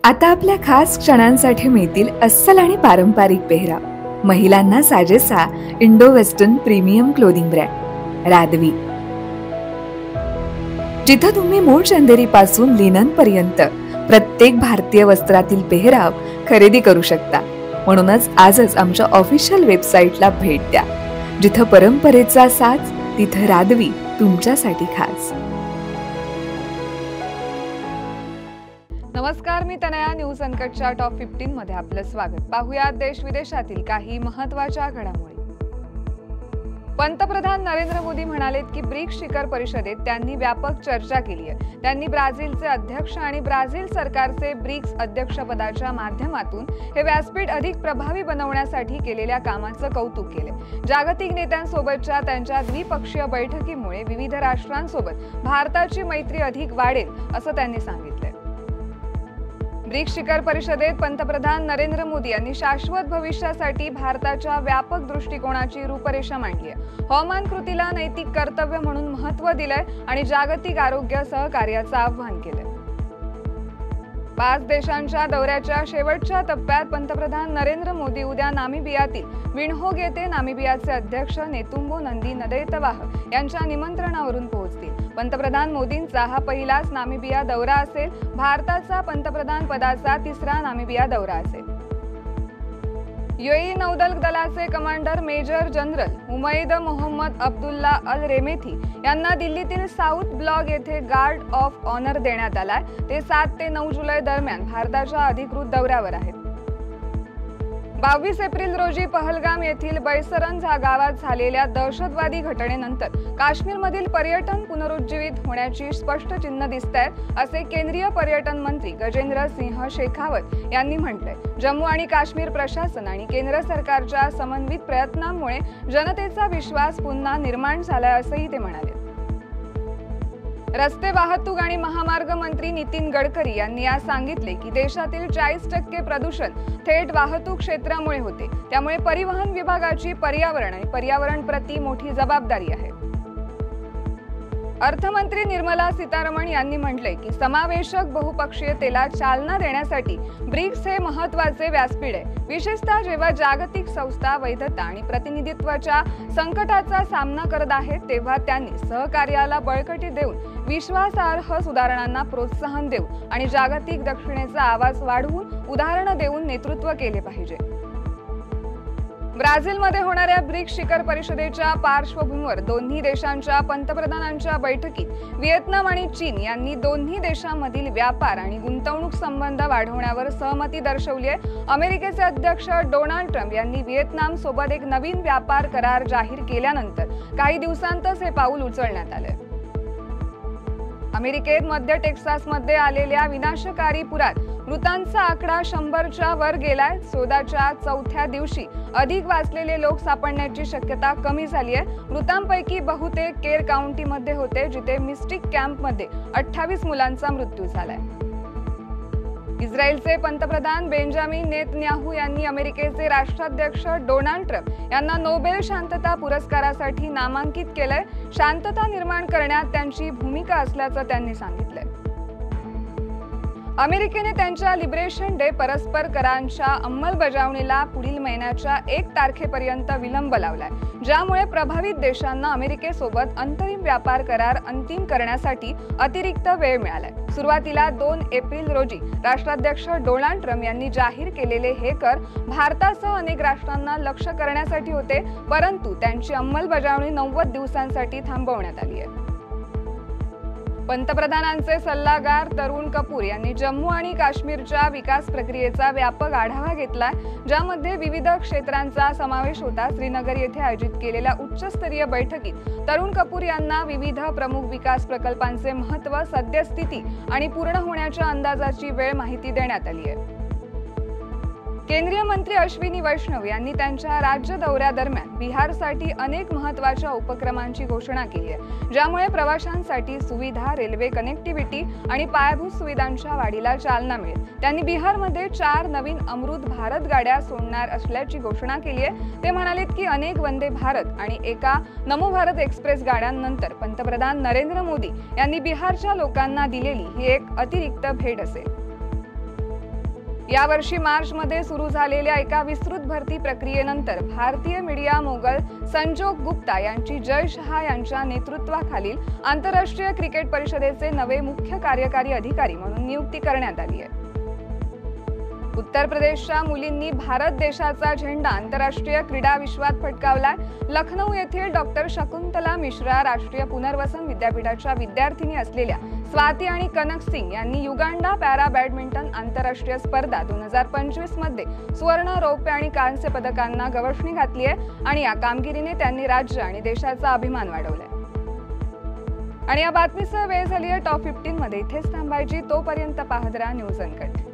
आता आपल्या खास क्षणांसाठी मिळतील अस्सल आणि पारंपरिक पेहराव. महिलांना साजेसा Indo western premium clothing brand रादवी. जिथं तुम्ही मूळ चंदेरी पासून लिनन पर्यंत प्रत्येक भारतीय वस्त्रातील पेहराव खरेदी करू शकता. म्हणूनच आजच आमच्या ऑफिशियल वेबसाईटला भेट द्या. जिथं परंपरेचा साज तिथं रादवी तुमच्यासाठी खास. नमस्कार, मी तनया. न्यूज अनकटच्या टॉप 15 मध्ये आपलं स्वागत. पाहूया देश विदेशातील काही महत्त्वाच्या घडामोडी. पंतप्रधान नरेंद्र मोदी म्हणालेत की ब्रिक्स शिखर परिषदेत त्यांनी व्यापक चर्चा केली आहे. त्यांनी ब्राझीलचे अध्यक्ष आणि ब्राझील सरकारचे ब्रिक्स अध्यक्षपदाच्या माध्यमातून हे व्यासपीठ अधिक प्रभावी बनवण्यासाठी केलेल्या कामाचं कौतुक केले. जागतिक नेत्यांसोबतच्या त्यांच्या द्विपक्षीय बैठकीमुळे विविध राष्ट्रांसोबत भारताची मैत्री अधिक वाढेल असं त्यांनी सांगितलं. ब्रिक्स शिखर परिषदेत पंतप्रधान नरेंद्र मोदी यांनी शाश्वत भविष्यासाठी भारताच्या व्यापक दृष्टिकोनाची रूपरेषा मांडली आहे. हवामान कृतीला नैतिक कर्तव्य म्हणून महत्त्व दिलंय आणि जागतिक आरोग्य सहकार्याचं आवाहन केलंय. 5 देशांच्या दौऱ्याच्या शेवटच्या टप्प्यात पंतप्रधान नरेंद्र मोदी उद्या नामिबियातील विंडहोग येथे नामिबियाचे अध्यक्ष नेतुम्बो नंदी नदैतवाह यांच्या निमंत्रणावरून पोहोचतील. पंतप्रधान मोदींचा हा पहिलाच नामिबिया दौरा असेल. भारताचा पंतप्रधान पदाचा 3रा नामिबिया दौरा असेल. यूएई नौदल दलाचे commander major general Umaid Mohammed Abdullah Al Remeithi यांना दिल्लीतील साऊथ ब्लॉक येथे गार्ड ऑफ ऑनर देण्यात आलाय. ते 7 ते 9 जुलै दरम्यान भारताच्या अधिकृत दौऱ्यावर आहेत. 22 एप्रिल रोजी पहलगाम येथील बैसरंज गावात झालेल्या दहशतवादी घटनेनंतर काश्मीरमधील पर्यटन पुनरुज्जीवित होण्याची स्पष्ट चिन्ह दिसतायत असे केंद्रीय पर्यटन मंत्री गजेंद्र सिंह शेखावत यांनी म्हटलंय. जम्मू आणि काश्मीर प्रशासन आणि केंद्र सरकारच्या समन्वित प्रयत्नांमुळे जनतेचा विश्वास पुन्हा निर्माण झालाय असंही ते म्हणाले. रस्ते वाहतूक आणि महामार्ग मंत्री नितीन गडकरी यांनी आज सांगितले की देशातील 40% प्रदूषण थेट वाहतूक क्षेत्रामुळे होते. त्यामुळे परिवहन विभागाची पर्यावरण आणि पर्यावरणप्रती मोठी जबाबदारी आहे. अर्थमंत्री निर्मला सीतारमण यांनी म्हटले की समावेशक बहुपक्षीयतेला चालना देण्यासाठी ब्रिक्स हे महत्त्वाचे व्यासपीठ आहे. विशेषतः जेव्हा जागतिक संस्था वैधता आणि प्रतिनिधित्वाच्या संकटाचा सामना करत आहेत तेव्हा त्यांनी सहकार्याला बळकटी देऊन विश्वासार्ह सुधारणांना प्रोत्साहन देऊन आणि जागतिक दक्षिणेचा आवाज वाढवून उदाहरणं देऊन नेतृत्व केले पाहिजे. ब्राझीलमध्ये होणाऱ्या ब्रिक्स शिखर परिषदेच्या पार्श्वभूमीवर दोन्ही देशांच्या पंतप्रधानांच्या बैठकीत व्हिएतनाम आणि चीन यांनी दोन्ही देशांमधील व्यापार आणि गुंतवणूक संबंध वाढवण्यावर सहमती दर्शवली आहे. अमेरिकेचे अध्यक्ष डोनाल्ड ट्रम्प यांनी व्हिएतनाम सोबत एक नवीन व्यापार करार जाहीर केल्यानंतर काही दिवसांतच हे पाऊल उचलण्यात आले. अमेरिकेत मध्य टेक्सासमध्ये आलेल्या विनाशकारी पुरात मृतांचा आकडा 100च्या वर गेलाय. शोधाच्या 4थ्या दिवशी अधिक वाचलेले लोक सापडण्याची शक्यता कमी झाली आहे. मृतांपैकी बहुतेक केर काउंटीमध्ये होते, जिथे मिस्टिक कॅम्पमध्ये 28 मुलांचा मृत्यू झालाय. इस्रायलचे पंतप्रधान बेंजामिन नेतन्याहू यांनी अमेरिकेचे राष्ट्राध्यक्ष डोनाल्ड ट्रम्प यांना नोबेल शांतता पुरस्कारासाठी नामांकित केलंय. शांतता निर्माण करण्यात त्यांची भूमिका असल्याचं त्यांनी सांगितलंय. अमेरिकेने त्यांच्या लिबरेशन डे परस्पर करारांच्या अंमलबजावणीला पुढील महिन्याच्या 1 तारखेपर्यंत विलंब लावलाय, ज्यामुळे प्रभावित देशांना अमेरिकेसोबत अंतरिम व्यापार करार अंतिम करण्यासाठी अतिरिक्त वेळ मिळालाय. सुरुवातीला 2 एप्रिल रोजी राष्ट्राध्यक्ष डोनाल्ड ट्रम्प यांनी जाहीर केलेले हे कर भारतासह अनेक राष्ट्रांना लक्ष्य करण्यासाठी होते, परंतु त्यांची अंमलबजावणी 90 दिवसांसाठी थांबवण्यात आली आहे. पंतप्रधानांचे सल्लागार तरुण कपूर यांनी जम्मू आणि काश्मीरच्या विकास प्रक्रियेचा व्यापक आढावा घेतला, ज्यामध्ये विविध क्षेत्रांचा समावेश होता. श्रीनगर येथे आयोजित केलेल्या उच्चस्तरीय बैठकीत तरुण कपूर यांना विविध प्रमुख विकास प्रकल्पांचे महत्त्व, सद्यस्थिती आणि पूर्ण होण्याच्या अंदाजाची वेळ माहिती देण्यात आली आहे. केंद्रीय मंत्री अश्विनी वैष्णव यांनी त्यांच्या राज्य दौऱ्यादरम्यान बिहारसाठी अनेक महत्त्वाच्या उपक्रमांची घोषणा केली आहे, ज्यामुळे प्रवाशांसाठी सुविधा, रेल्वे कनेक्टिव्हिटी आणि पायाभूत सुविधांच्या वाढीला चालना मिळेल. त्यांनी बिहारमध्ये 4 नवीन अमृत भारत गाड्या सोडणार असल्याची घोषणा केली आहे. ते म्हणाले की अनेक वंदे भारत आणि एका नमो भारत एक्सप्रेस गाड्यांनंतर पंतप्रधान नरेंद्र मोदी यांनी बिहारच्या लोकांना दिलेली ही एक अतिरिक्त भेट असेल. यावर्षी मार्चमध्ये सुरू झालेल्या एका विस्तृत भरती प्रक्रियेनंतर भारतीय मीडिया मोगल संजोग गुप्ता यांची जय शहा यांच्या नेतृत्वाखालील आंतरराष्ट्रीय क्रिकेट परिषदेचे नवे मुख्य कार्यकारी अधिकारी म्हणून नियुक्ती करण्यात आली आहे। उत्तर प्रदेशच्या मुलींनी भारत देशाचा झेंडा आंतरराष्ट्रीय क्रीडा विश्वात फडकावलाय। लखनौ येथील डॉक्टर शकुंतला मिश्रा राष्ट्रीय पुनर्वसन विद्यापीठाच्या विद्यार्थिनी असलेल्या स्वाती आणि कनक सिंग यांनी युगांडा पॅरा बॅडमिंटन आंतरराष्ट्रीय स्पर्धा 2025 मध्ये सुवर्ण, रौप्य आणि कांस्य पदकांना गवसणी घातली आहे आणि या कामगिरीने त्यांनी राज्य आणि देशाचा अभिमान वाढवलाय। आणि या बातमीसह वेळ झाली आहे टॉप 15 मध्ये। इथेच थांबायची, तोपर्यंत पाहत राहा न्यूज अनकट।